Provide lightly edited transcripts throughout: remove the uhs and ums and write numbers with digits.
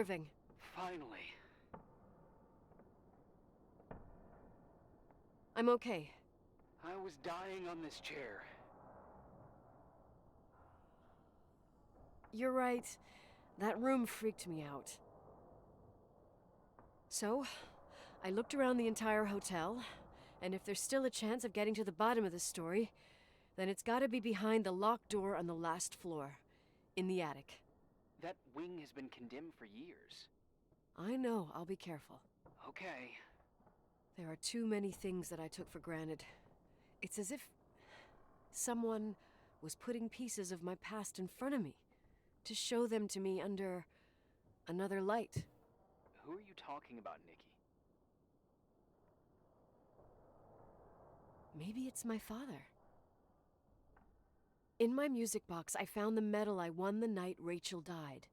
Irving? Finally. I'm okay. I was dying on this chair. You're right. That room freaked me out. So, I looked around the entire hotel, and if there's still a chance of getting to the bottom of the story, then it's gotta be behind the locked door on the last floor, in the attic. That wing has been condemned for years. I know, I'll be careful. Okay. There are too many things that I took for granted. It's as if someone was putting pieces of my past in front of me, to show them to me under another light. Who are you talking about, Nikki? Maybe it's my father. In my music box, I found the medal I won the night Rachel died.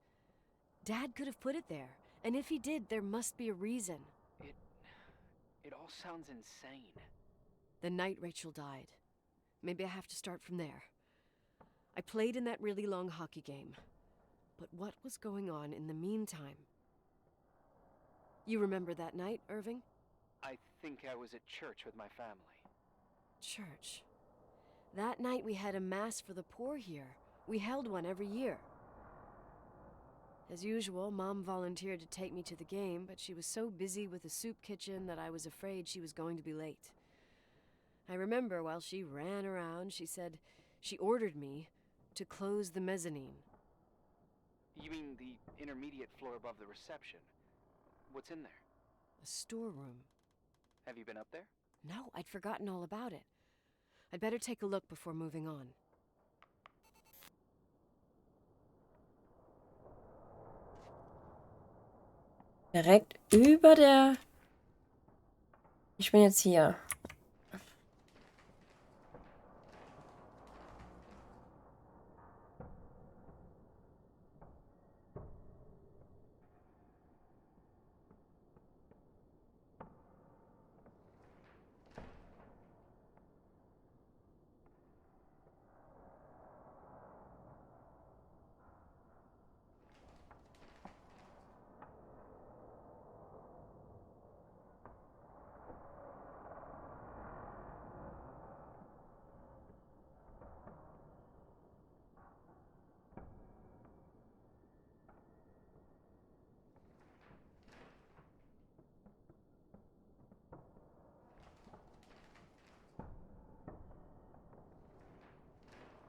Dad could have put it there, and if he did, there must be a reason. It all sounds insane. The night Rachel died. Maybe I have to start from there. I played in that really long hockey game. But what was going on in the meantime? You remember that night, Irving? I think I was at church with my family. Church. That night we had a mass for the poor here. We held one every year. As usual, Mom volunteered to take me to the game, but she was so busy with the soup kitchen that I was afraid she was going to be late. I remember while she ran around, she said she ordered me to close the mezzanine. You mean the intermediate floor above the reception? What's in there? A storeroom. Have you been up there? No, I'd forgotten all about it. I'd better take a look before moving on. Direkt über der... Ich bin jetzt hier.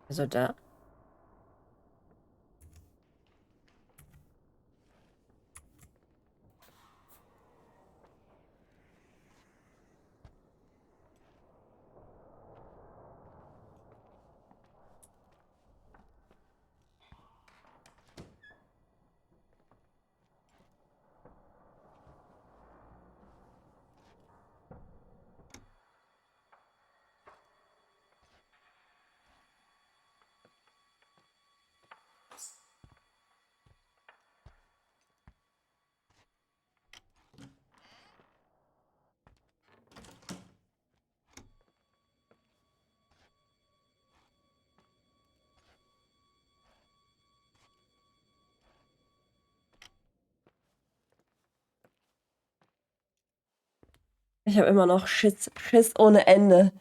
Also da. Ich habe immer noch Schiss ohne Ende.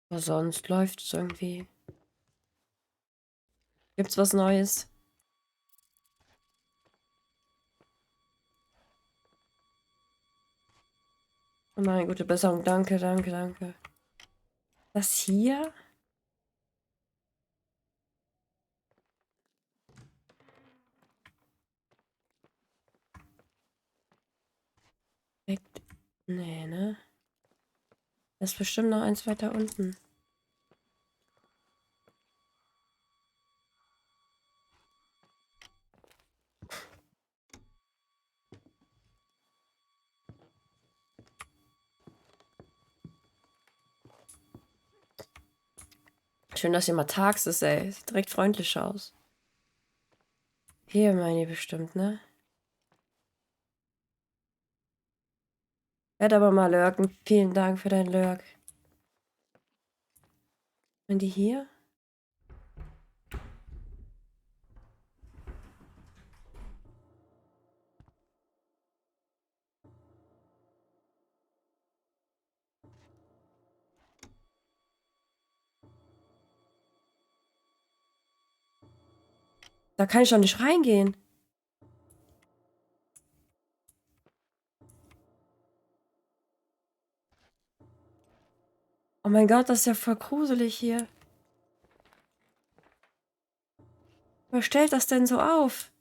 Aber sonst läuft es irgendwie. Gibt's was Neues? Oh meine gute Besserung. Danke, danke, danke. Das hier? Direkt. Nee, ne? Das ist bestimmt noch eins weiter unten. Schön, dass ihr mal tags ist, ey. Sieht direkt freundlich aus. Hier meine ich bestimmt, ne? Werd aber mal lurken. Vielen Dank für dein Lurk. Und die hier? Da kann ich doch nicht reingehen. Oh mein Gott, das ist ja voll gruselig hier. Wer stellt das denn so auf?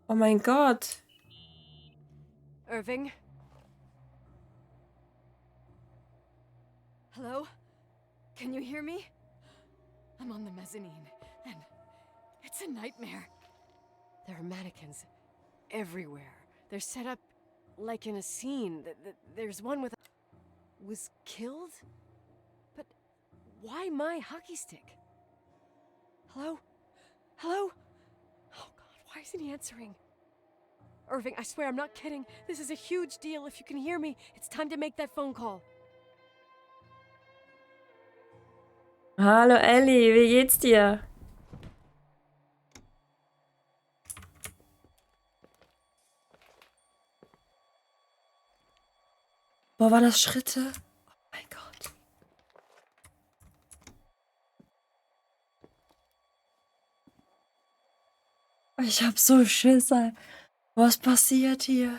Oh mein Gott. Irving? Hello? Can you hear me? I'm on the mezzanine, and it's a nightmare. There are mannequins everywhere. They're set up like in a scene. There's one with was killed? But why my hockey stick? Hello? Hello? Oh God, why isn't he answering? Irving, I swear I'm not kidding. This is a huge deal. If you can hear me, it's time to make that phone call. Hallo Ellie, wie geht's dir? Boah, waren das Schritte? Oh mein Gott. Ich hab so Schiss, ey. Was passiert hier?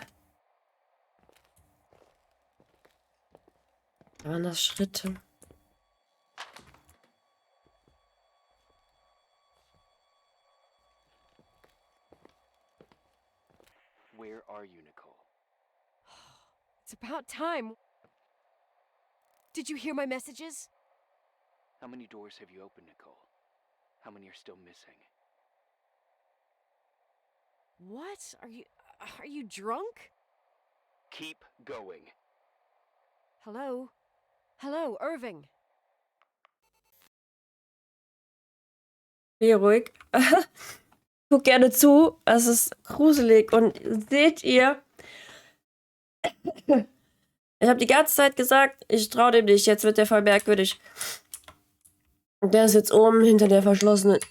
Waren das Schritte? Where are you, Nicole? It's about time. Did you hear my messages? How many doors have you opened, Nicole? How many are still missing? What? Are you drunk? Keep going. Hello? Hello, Irving. Geh ruhig. Guck gerne zu. Es ist gruselig. Und seht ihr, ich habe die ganze Zeit gesagt, ich traue dem nicht. Jetzt wird der voll merkwürdig. Und der ist jetzt oben hinter der verschlossenen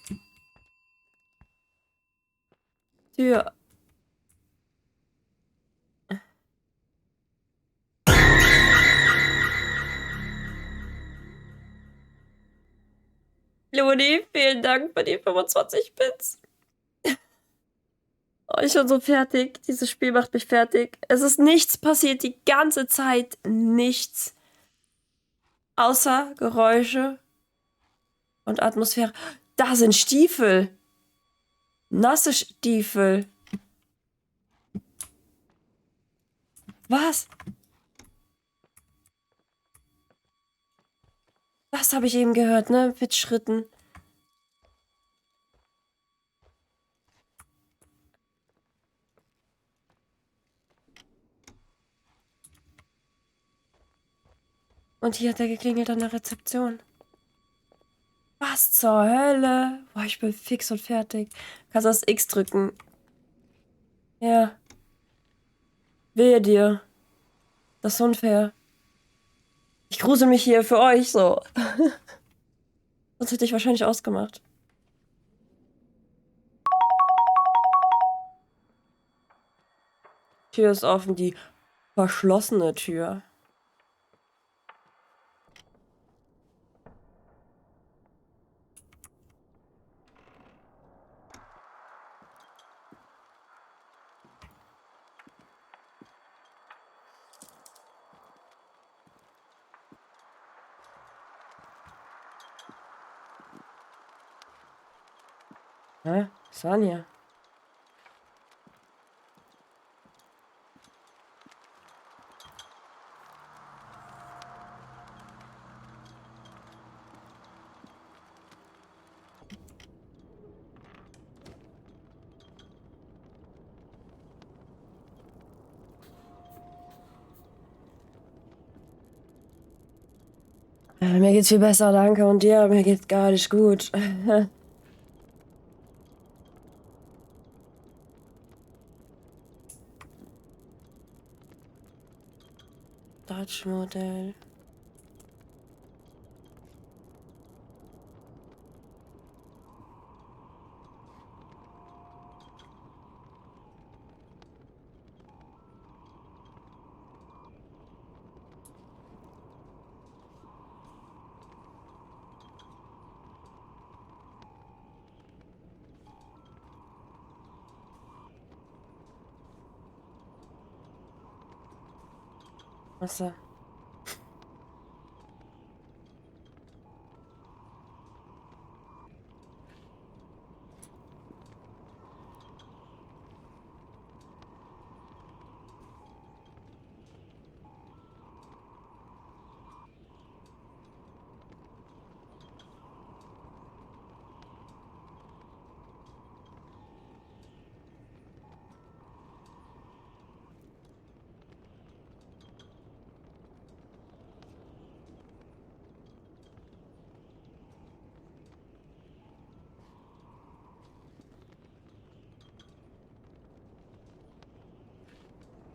Tür. Leonie, vielen Dank für die 25 Bits. Oh, ich bin so fertig. Dieses Spiel macht mich fertig. Es ist nichts passiert, die ganze Zeit. Nichts. Außer Geräusche und Atmosphäre. Da sind Stiefel. Nasse Stiefel. Was? Das habe ich eben gehört, ne? Mit Schritten. Und hier hat er geklingelt an der Rezeption. Was zur Hölle? Boah, ich bin fix und fertig. Kannst das X drücken. Ja. Wehe dir. Das ist unfair. Ich grusel mich hier für euch so. Sonst hätte ich wahrscheinlich ausgemacht. Tür ist offen, die verschlossene Tür. Hä? Was war denn hier? Mir geht's viel besser, danke. Und dir? Mir geht's gar nicht gut. Dutch-Modell. Achso.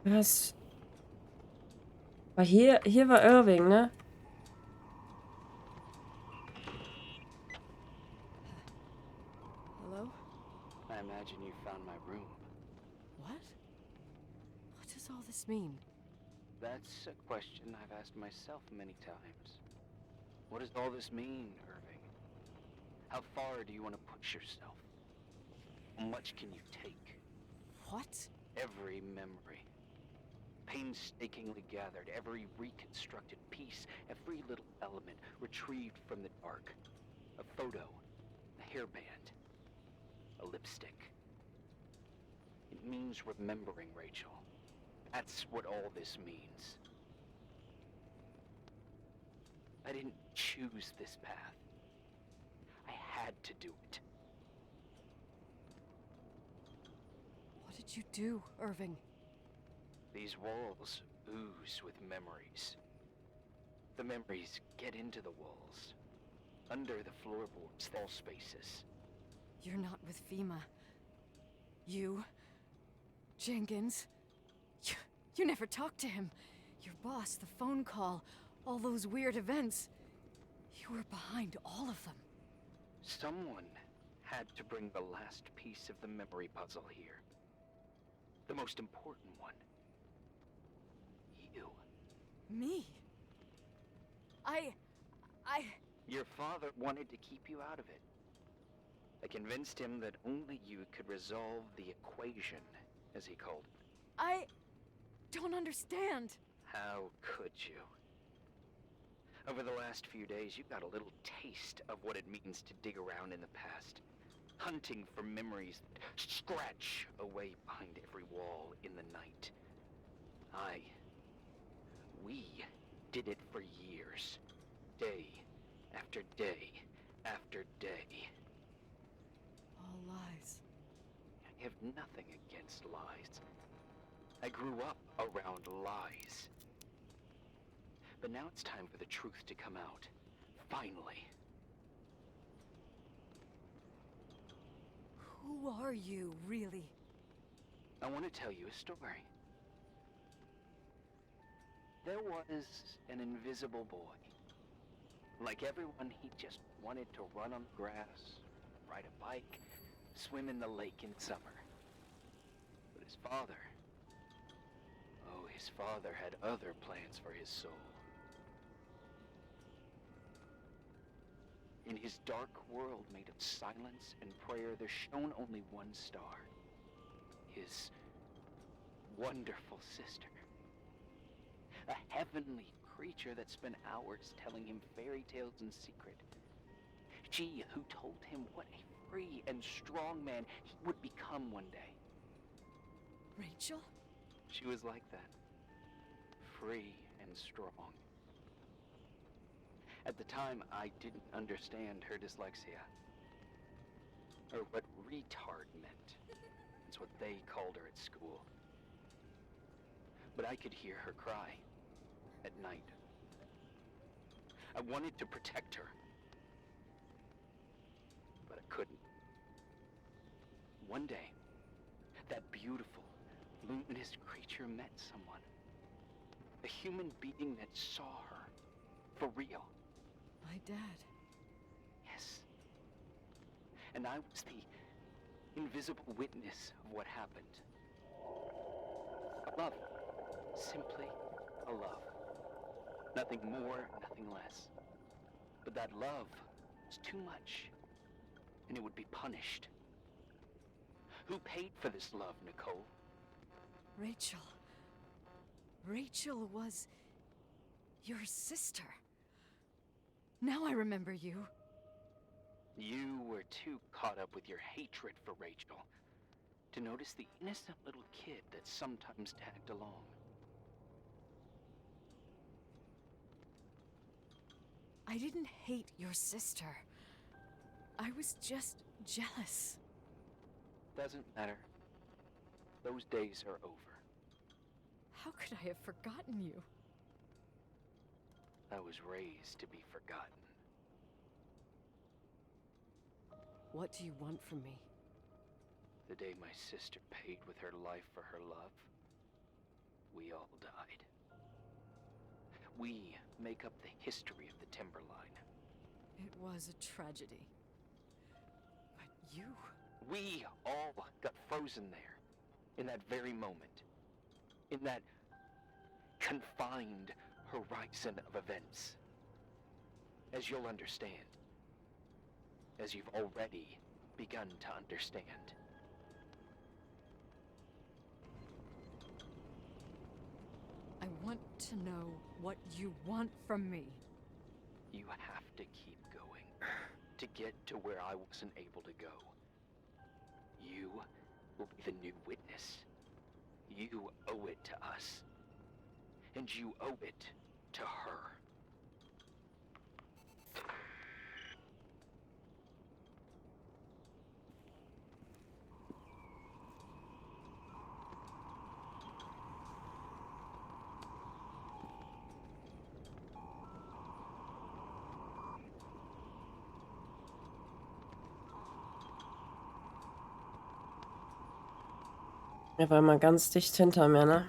Was? War hier war Irving, ne? Hello? I imagine you found my room. What? What does all this mean? That's a question I've asked myself many times. What does all this mean, Irving? How far do you want to push yourself? How much can you take? What? Every memory, painstakingly gathered, every reconstructed piece, every little element retrieved from the dark. A photo, a hairband, a lipstick. It means remembering, Rachel. That's what all this means. I didn't choose this path. I had to do it. What did you do, Irving? These walls ooze with memories. The memories get into the walls, under the floorboards, all spaces. You're not with FEMA. You... Jenkins... You never talked to him. Your boss, the phone call, all those weird events. You were behind all of them. Someone had to bring the last piece of the memory puzzle here. The most important one. You. Me? I... Your father wanted to keep you out of it. I convinced him that only you could resolve the equation, as he called it. I don't understand. How could you? Over the last few days, you got a little taste of what it means to dig around in the past. Hunting for memories that scratch away behind every wall in the night. We did it for years. Day after day after day. All lies. I have nothing against lies. I grew up around lies. But now it's time for the truth to come out. Finally. Who are you, really? I want to tell you a story. There was an invisible boy. Like everyone, he just wanted to run on the grass, ride a bike, swim in the lake in summer. But his father had other plans for his soul. In his dark world made of silence and prayer, there shone only one star. His wonderful sister. A heavenly creature that spent hours telling him fairy tales in secret. She who told him what a free and strong man he would become one day. Rachel? She was like that. Free and strong. At the time, I didn't understand her dyslexia. Or what retard meant. It's what they called her at school. But I could hear her cry. At night. I wanted to protect her. But I couldn't. One day, that beautiful, luminous creature met someone. A human being that saw her. For real. My dad. Yes. And I was the invisible witness of what happened. A love. Simply a love. Nothing more, nothing less. But that love was too much, and it would be punished. Who paid for this love, Nicole? Rachel. Rachel was Your sister. Now I remember you. You were too caught up with your hatred for Rachel to notice the innocent little kid that sometimes tagged along. I didn't hate your sister. I was just jealous. Doesn't matter. Those days are over. How could I have forgotten you? I was raised to be forgotten. What do you want from me? The day my sister paid with her life for her love, we all died. We make up the history of the Timberline. It was a tragedy. But you... We all got frozen there, in that very moment. In that confined horizon of events. As you'll understand. As you've already begun to understand. I want to know what you want from me. You have to keep going to get to where I wasn't able to go. You will be the new witness. You owe it to us. And you owe it to her. Er war mal ganz dicht hinter mir, ne?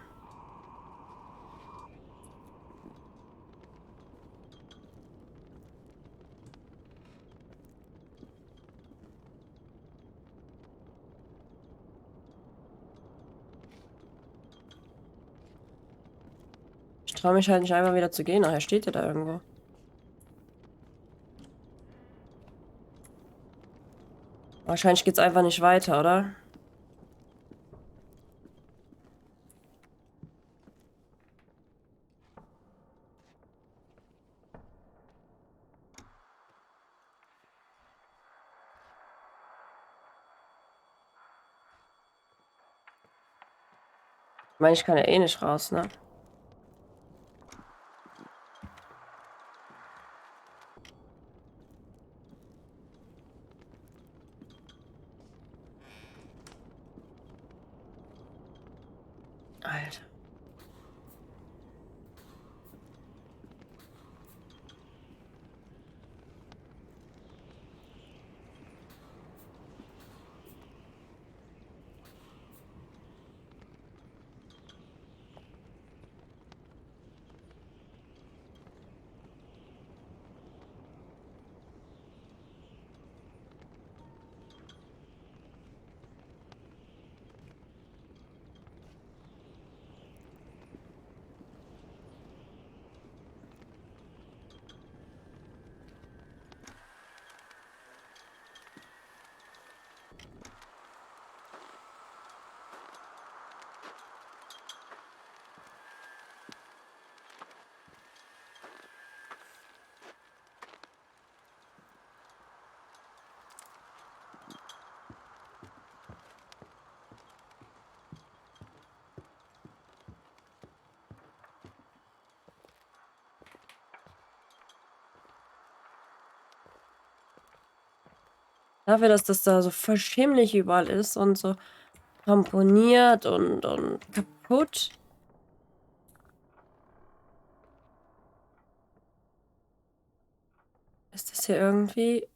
Ich traue mich halt nicht einfach wieder zu gehen. Nachher steht er da irgendwo. Wahrscheinlich geht's einfach nicht weiter, oder? Ich meine, ich kann ja eh nicht raus, ne? Alter. Dafür, dass das da so verschimmlich überall ist und so ramponiert und kaputt. Ist das hier irgendwie...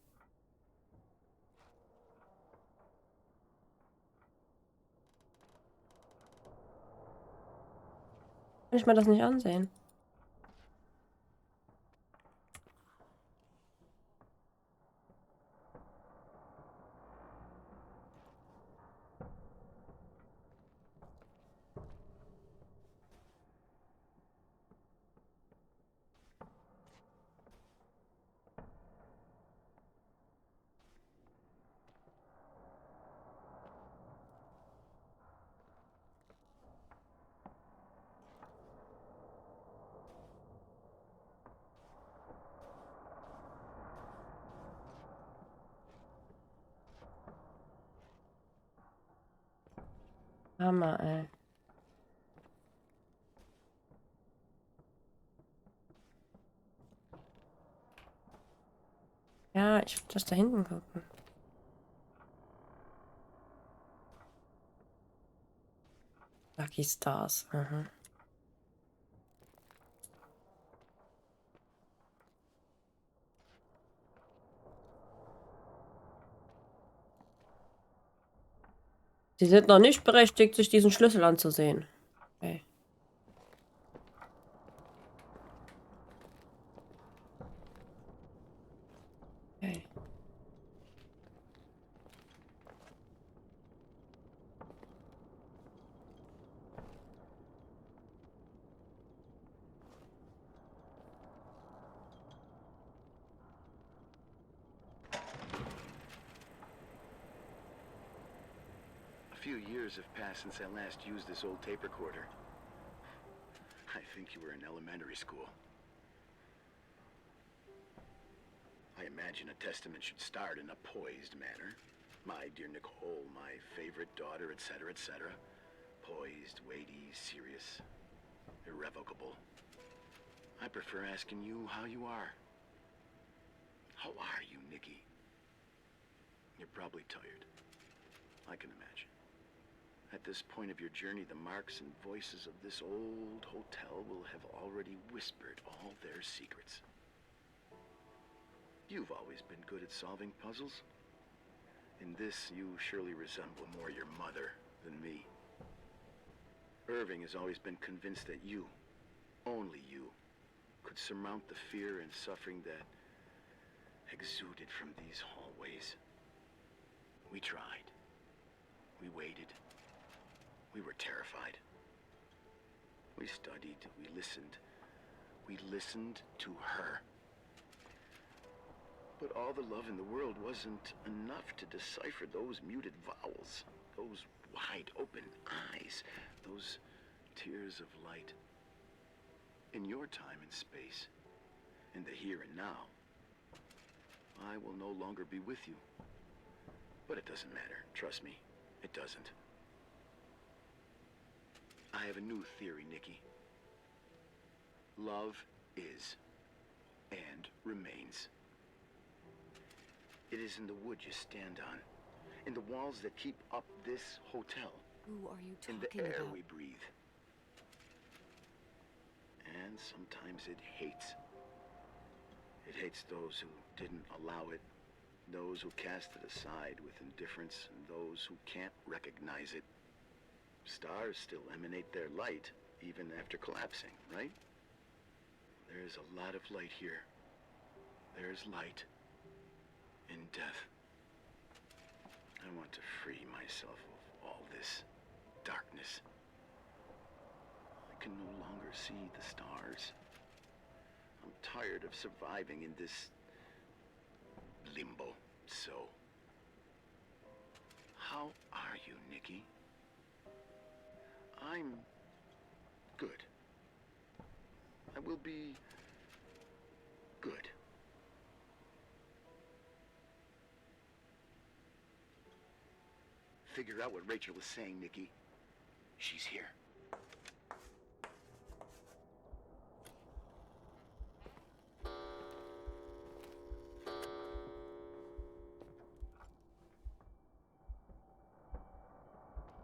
Kann ich mir das nicht ansehen? Hammer, ey. Ja, ich will das da hinten gucken. Lucky Stars. Aha. Sie sind noch nicht berechtigt, sich diesen Schlüssel anzusehen. Okay. Okay. A few years have passed since I last used this old tape recorder. I think you were in elementary school. I imagine a testament should start in a poised manner. My dear Nicole, my favorite daughter, etc., etc. Poised, weighty, serious, irrevocable. I prefer asking you how you are. How are you, Nikki? You're probably tired. I can imagine. At this point of your journey, the marks and voices of this old hotel will have already whispered all their secrets. You've always been good at solving puzzles. In this, you surely resemble more your mother than me. Irving has always been convinced that you, only you, could surmount the fear and suffering that exuded from these hallways. We tried. We waited. We were terrified. We studied. We listened. We listened to her. But all the love in the world wasn't enough to decipher those muted vowels, those wide open eyes, those tears of light. In your time and space, in the here and now, I will no longer be with you. But it doesn't matter. Trust me, it doesn't. I have a new theory, Nikki. Love is and remains. It is in the wood you stand on, in the walls that keep up this hotel, Who are you in talking the air about? we breathe. And sometimes it hates. It hates those who didn't allow it, those who cast it aside with indifference, and those who can't recognize it. Stars still emanate their light, even after collapsing, right? There's a lot of light here. There's light in death. I want to free myself of all this darkness. I can no longer see the stars. I'm tired of surviving in this limbo. So, how are you, Nikki? I'm good. I will be good. Figure out what Rachel is saying, Nikki. She's here.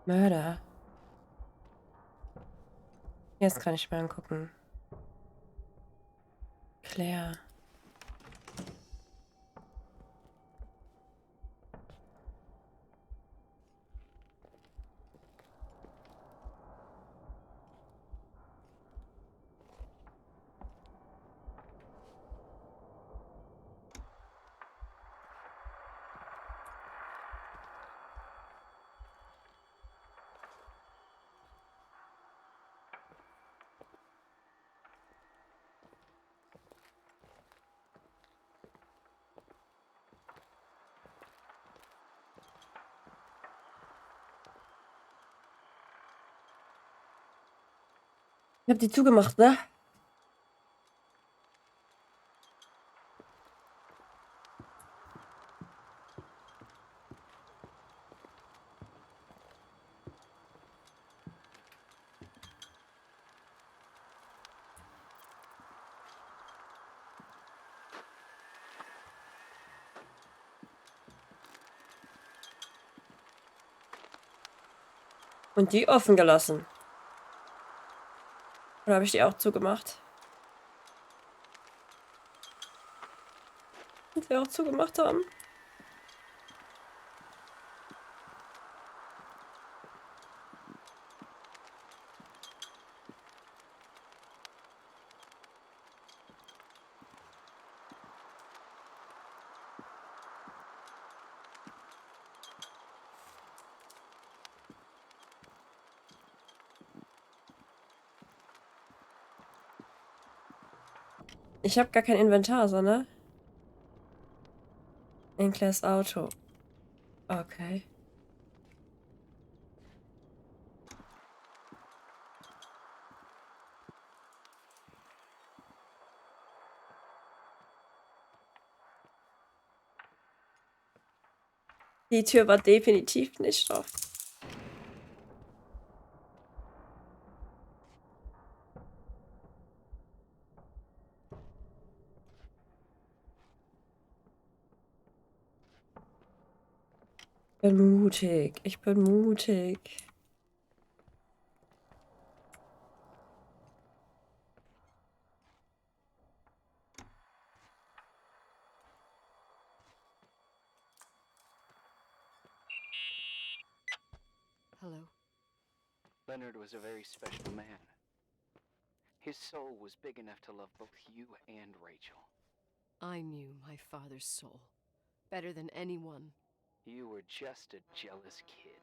Mörder. Jetzt kann ich mir angucken. Claire. Ich hab die zugemacht, ne? Und die offen gelassen. Oder habe ich die auch zugemacht? Und wir auch zugemacht haben? Ich habe gar kein Inventar, so, ne? Claires Auto. Okay. Die Tür war definitiv nicht offen. Ich bin mutig. Ich bin mutig. Hello. Leonard was a very special man. His soul was big enough to love both you and Rachel. I knew my father's soul better than anyone. You were just a jealous kid.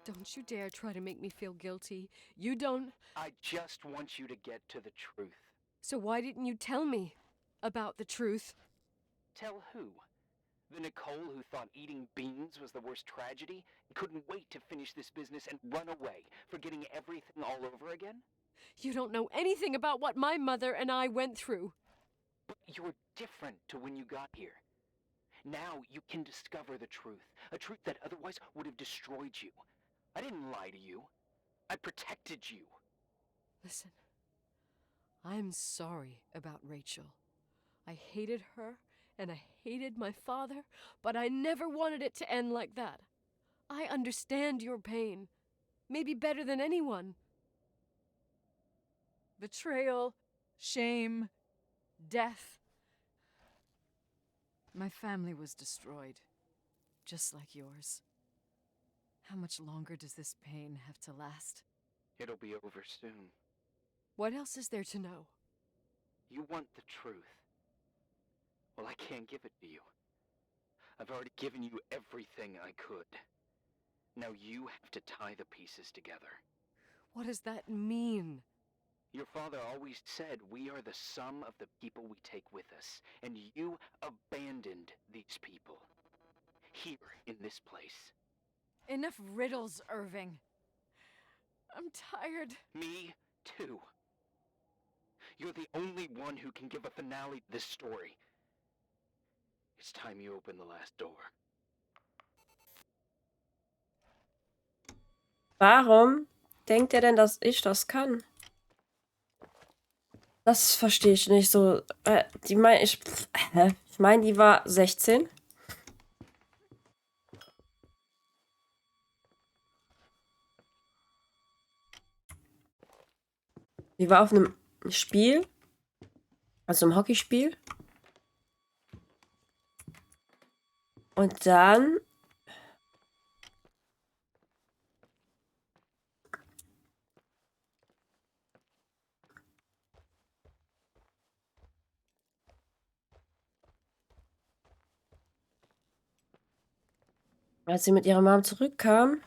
Don't you dare try to make me feel guilty. You don't... I just want you to get to the truth. So why didn't you tell me about the truth? Tell who? The Nicole who thought eating beans was the worst tragedy and couldn't wait to finish this business and run away, forgetting everything all over again? You don't know anything about what my mother and I went through. But you're different to when you got here. Now you can discover the truth, a truth that otherwise would have destroyed you. I didn't lie to you. I protected you. Listen, I'm sorry about Rachel. I hated her and I hated my father, but I never wanted it to end like that. I understand your pain, maybe better than anyone. Betrayal, shame, death. My family was destroyed, just like yours. How much longer does this pain have to last? It'll be over soon. What else is there to know? You want the truth. Well, I can't give it to you. I've already given you everything I could. Now you have to tie the pieces together. What does that mean? Your father always said we are the sum of the people we take with us, and you abandoned these people. Here, in this place. Enough riddles, Irving. I'm tired. Me, too. You're the only one who can give a finale to this story. It's time you open the last door. Warum denkt er denn, dass ich das kann? Das verstehe ich nicht so. Ich meine, die war 16. Die war auf einem Spiel. Also im Hockeyspiel. Und dann als sie mit ihrer Mom zurückkam,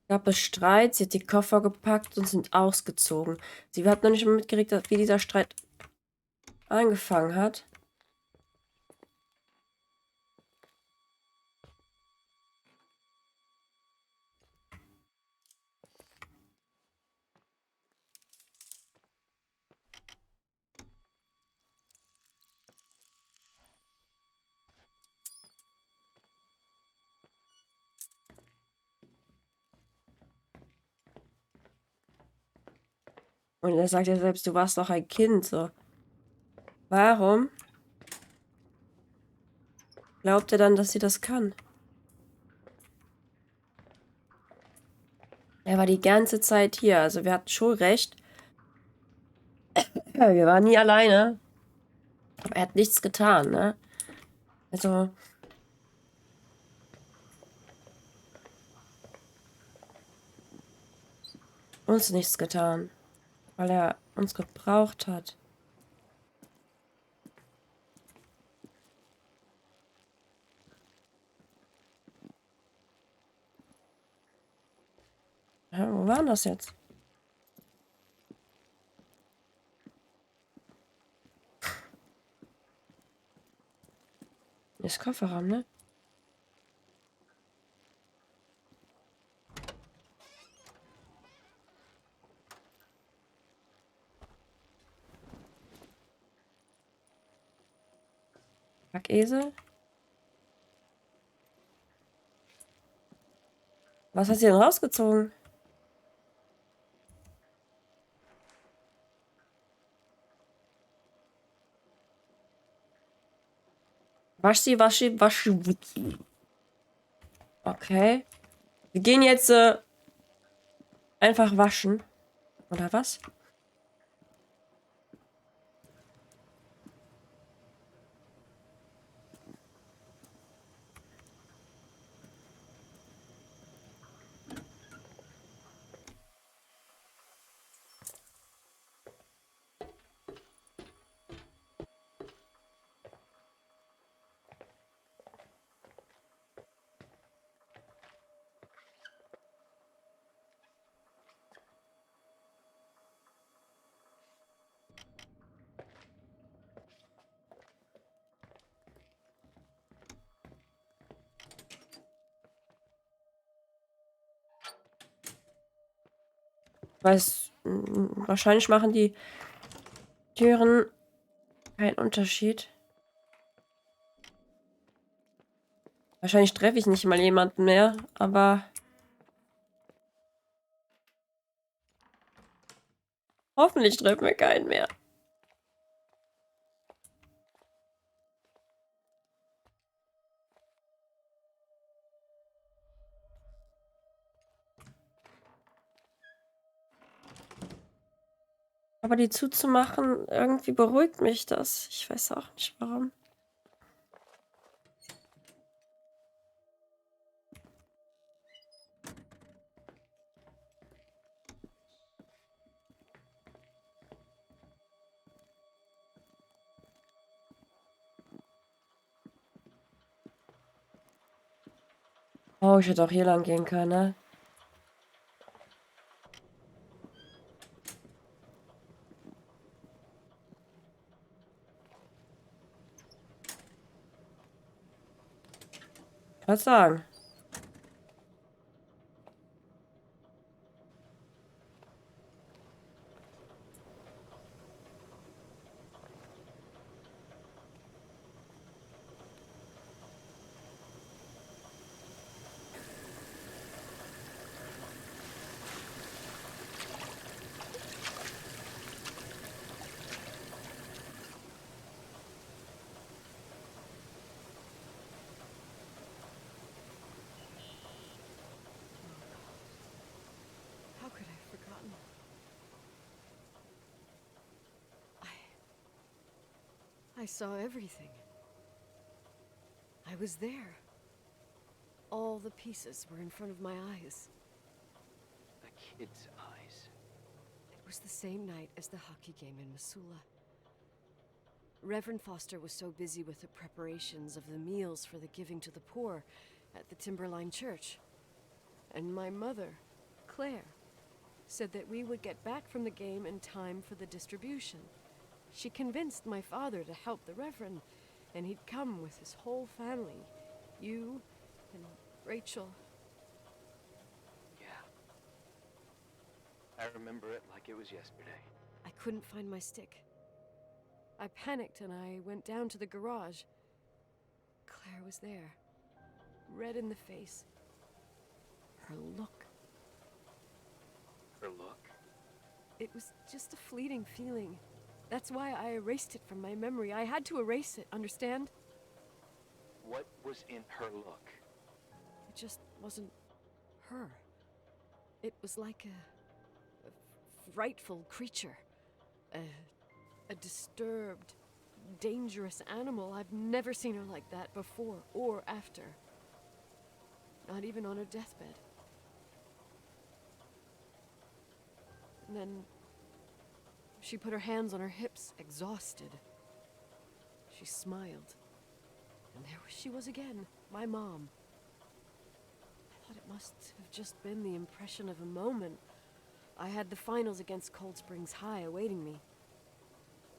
gab es Streit. Sie hat die Koffer gepackt und sind ausgezogen. Sie hat noch nicht mal mitgekriegt, wie dieser Streit angefangen hat. Und er sagt ja selbst, du warst doch ein Kind, so. Warum glaubt er dann, dass sie das kann? Er war die ganze Zeit hier. Also wir hatten schon recht. Ja, wir waren nie alleine. Aber er hat nichts getan, ne? Also... uns nichts getan. Weil er uns gebraucht hat. Ja, wo war denn das jetzt? Ist Kofferraum, ne? Packesel? Was hast du denn rausgezogen? Waschi, waschi, waschi. Okay. Wir gehen jetzt einfach waschen. Oder was? Weiß, wahrscheinlich machen die Türen keinen Unterschied. Wahrscheinlich treffe ich nicht mal jemanden mehr, aber hoffentlich treffen wir keinen mehr. Aber die zuzumachen, irgendwie beruhigt mich das. Ich weiß auch nicht warum. Oh, ich hätte auch hier lang gehen können, ne? Was sagen? How could I have forgotten? I saw everything. I was there. All the pieces were in front of my eyes. A kid's eyes. It was the same night as the hockey game in Missoula. Reverend Foster was so busy with the preparations of the meals for the giving to the poor at the Timberline Church. And my mother, Claire, said that we would get back from the game in time for the distribution. She convinced my father to help the Reverend, and he'd come with his whole family. You and Rachel. Yeah. I remember it like it was yesterday. I couldn't find my stick. I panicked and I went down to the garage. Claire was there, red in the face. Her look. Her look? It was just a fleeting feeling. That's why I erased it from my memory. I had to erase it, understand? What was in her look? It just wasn't her. It was like a frightful creature. A disturbed, dangerous animal. I've never seen her like that before or after. Not even on her deathbed. And then she put her hands on her hips, exhausted. She smiled. And there she was again, my mom. I thought it must have just been the impression of a moment. I had the finals against Cold Springs High awaiting me.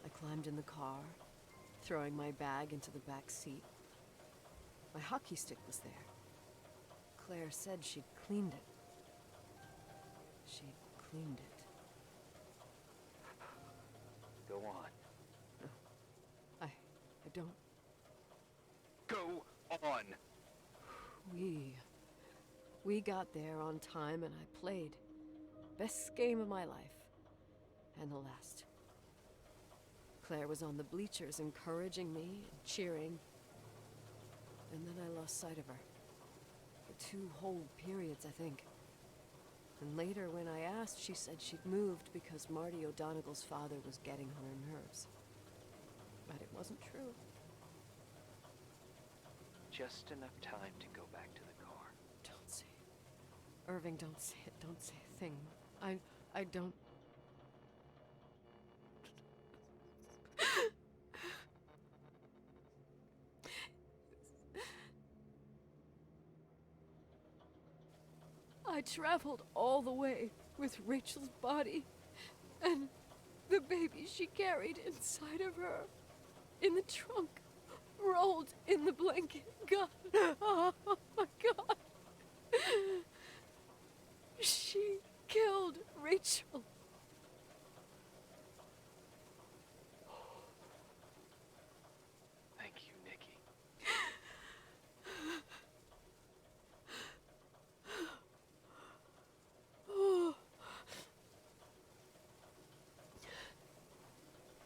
I climbed in the car, throwing my bag into the back seat. My hockey stick was there. Claire said she'd cleaned it. She'd cleaned it. Go on. No, I don't. Go on! We got there on time and I played. Best game of my life. And the last. Claire was on the bleachers encouraging me and cheering. And then I lost sight of her. For 2 whole periods, I think. And later when I asked, she said she'd moved because Marty O'Donegal's father was getting on her nerves. But it wasn't true. Just enough time to go back to the car. Don't say it. Irving, don't say it. Don't say a thing. I don't... I traveled all the way with Rachel's body and the baby she carried inside of her in the trunk, rolled in the blanket. God, oh my God. She killed Rachel. Thank you, Nikki.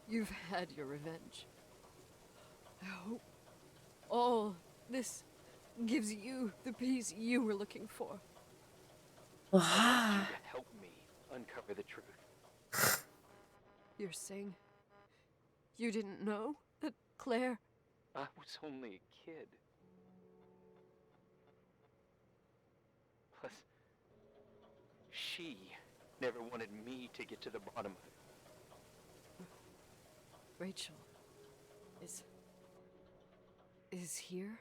You've had your revenge. I hope all this gives you the peace you were looking for. Oha. I want you to help me uncover the truth. You're saying you didn't know that Claire... I was only a kid. Plus, she never wanted me to get to the bottom of it. Rachel is here?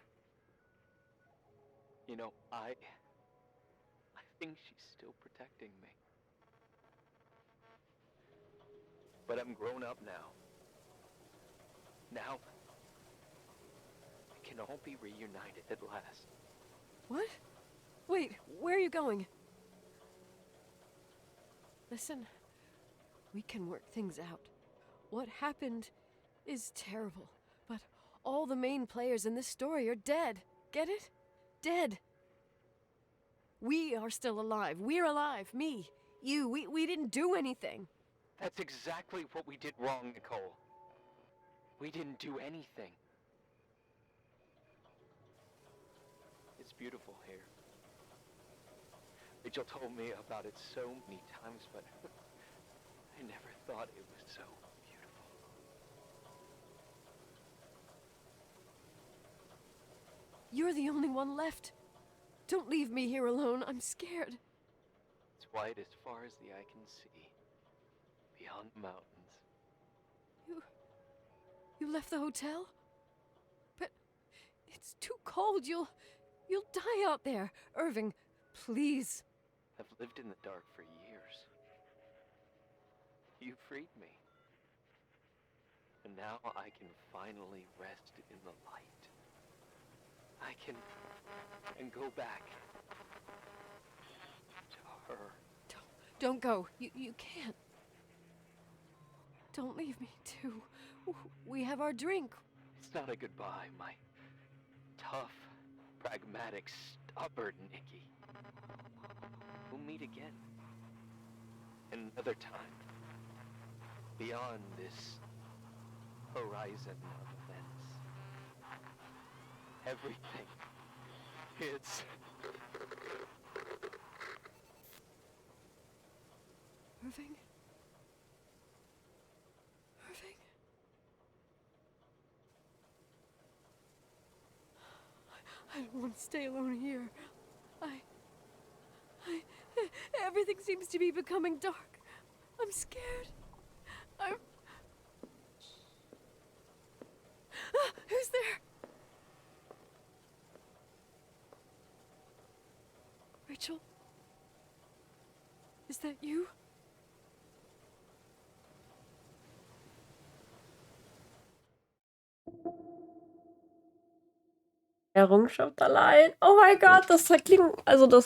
You know, I think she's still protecting me. But I'm grown up now. Now, we can all be reunited at last. What? Wait, where are you going? Listen, we can work things out. What happened is terrible, but all the main players in this story are dead. Get it? Dead. We are still alive. We're alive. Me, you, we didn't do anything. That's exactly what we did wrong, Nicole. We didn't do anything. It's beautiful here. Rachel told me about it so many times, but I never thought it was so beautiful. You're the only one left. Don't leave me here alone. I'm scared. It's white as far as the eye can see, beyond the mountains. You left the hotel? But it's too cold. You'll die out there. Irving, please. I've lived in the dark for years. You freed me. And now I can finally rest in the light. I can go back to her. Don't go. You can't. Don't leave me too. We have our drink. It's not a goodbye, my tough, pragmatic, stubborn Nikki. We'll meet again. Another time. Beyond this horizon of events. Everything. It's Irving? Irving? I don't want to stay alone here. Everything seems to be becoming dark. I'm scared. Who's there? Rachel? Is that you? Errungenschaft allein. Oh mein Gott, das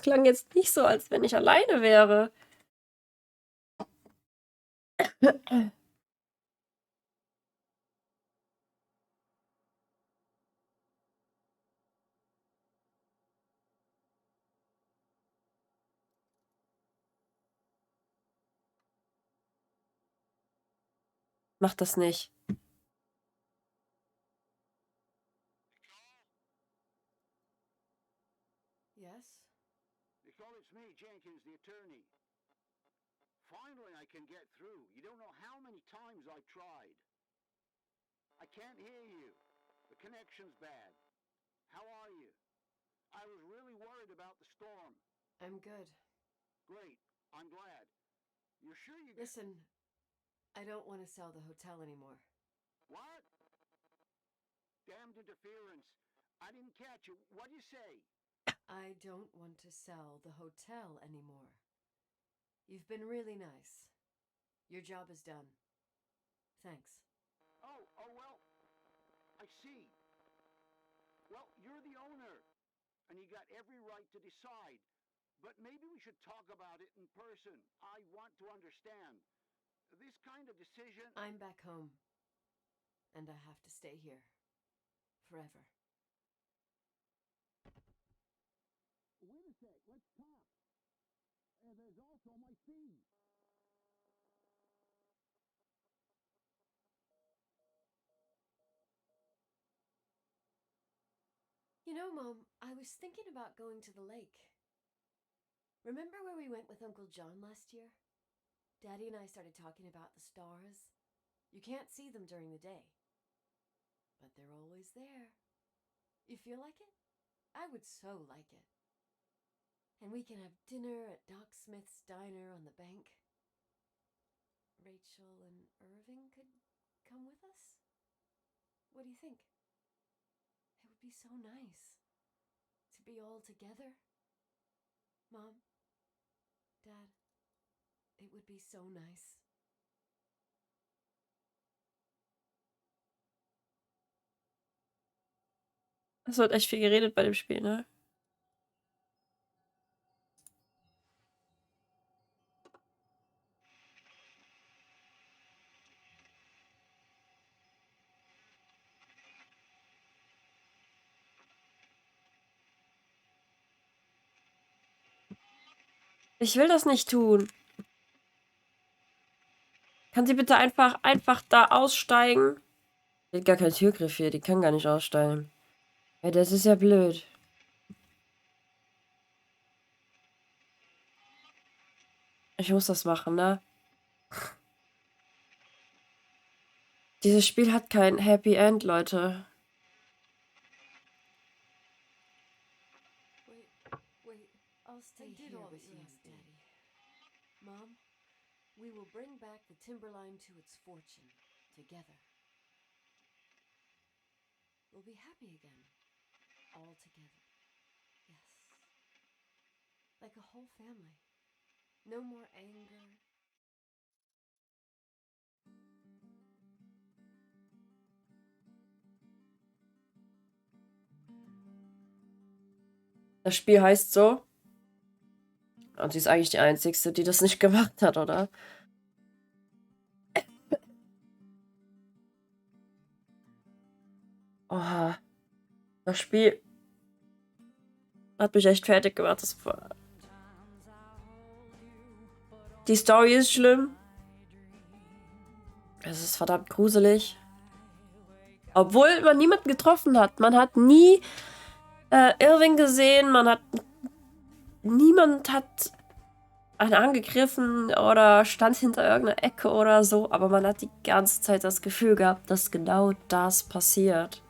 klang jetzt nicht so, als wenn ich alleine wäre. Mach das nicht. Yes? Nicole, it's me, Jenkins, the attorney. Finally, I can get through. You don't know how many times I've tried. I can't hear you. The connection's bad. How are you? I was really worried about the storm. I'm good. Great. I'm glad. You're sure you... Listen, I don't want to sell the hotel anymore. What? Damned interference. I didn't catch you. What'd you say? I don't want to sell the hotel anymore. You've been really nice. Your job is done. Thanks. Oh, well, I see. Well, you're the owner, and you got every right to decide. But maybe we should talk about it in person. I want to understand. This kind of decision... I'm back home, and I have to stay here. Forever. Wait a sec, let's talk. There's also my fee. You know, Mom, I was thinking about going to the lake. Remember where we went with Uncle John last year? Daddy and I started talking about the stars. You can't see them during the day, but they're always there. You feel like it? I would so like it. And we can have dinner at Doc Smith's diner on the bank. Rachel and Irving could come with us? What do you think? It would be so nice to be all together. Mom, Dad, it would be so nice. Es wird echt viel geredet bei dem Spiel, ne? Ich will das nicht tun. Kann sie bitte einfach da aussteigen? Die hat gar keinen Türgriff hier, die kann gar nicht aussteigen. Ja, das ist ja blöd. Ich muss das machen, ne? Dieses Spiel hat kein Happy End, Leute. Wait, I'll stay here with you, Daddy. Mom, we will bring back the timberline to its fortune together. We'll be happy again, all together. Yes. Like a whole family. No more anger. Das Spiel heißt so. Und sie ist eigentlich die Einzige, die das nicht gemacht hat, oder? Oha. Das Spiel hat mich echt fertig gemacht. Die Story ist schlimm. Es ist verdammt gruselig. Obwohl man niemanden getroffen hat. Man hat nie Irving gesehen. Niemand hat einen angegriffen oder stand hinter irgendeiner Ecke oder so, aber man hat die ganze Zeit das Gefühl gehabt, dass genau das passiert.